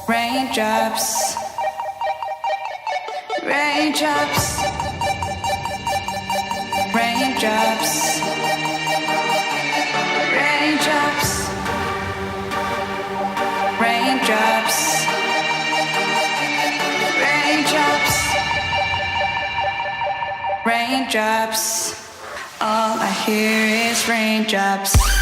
Raindrops, raindrops, raindrops, raindrops, raindrops, raindrops, raindrops. All I hear is raindrops.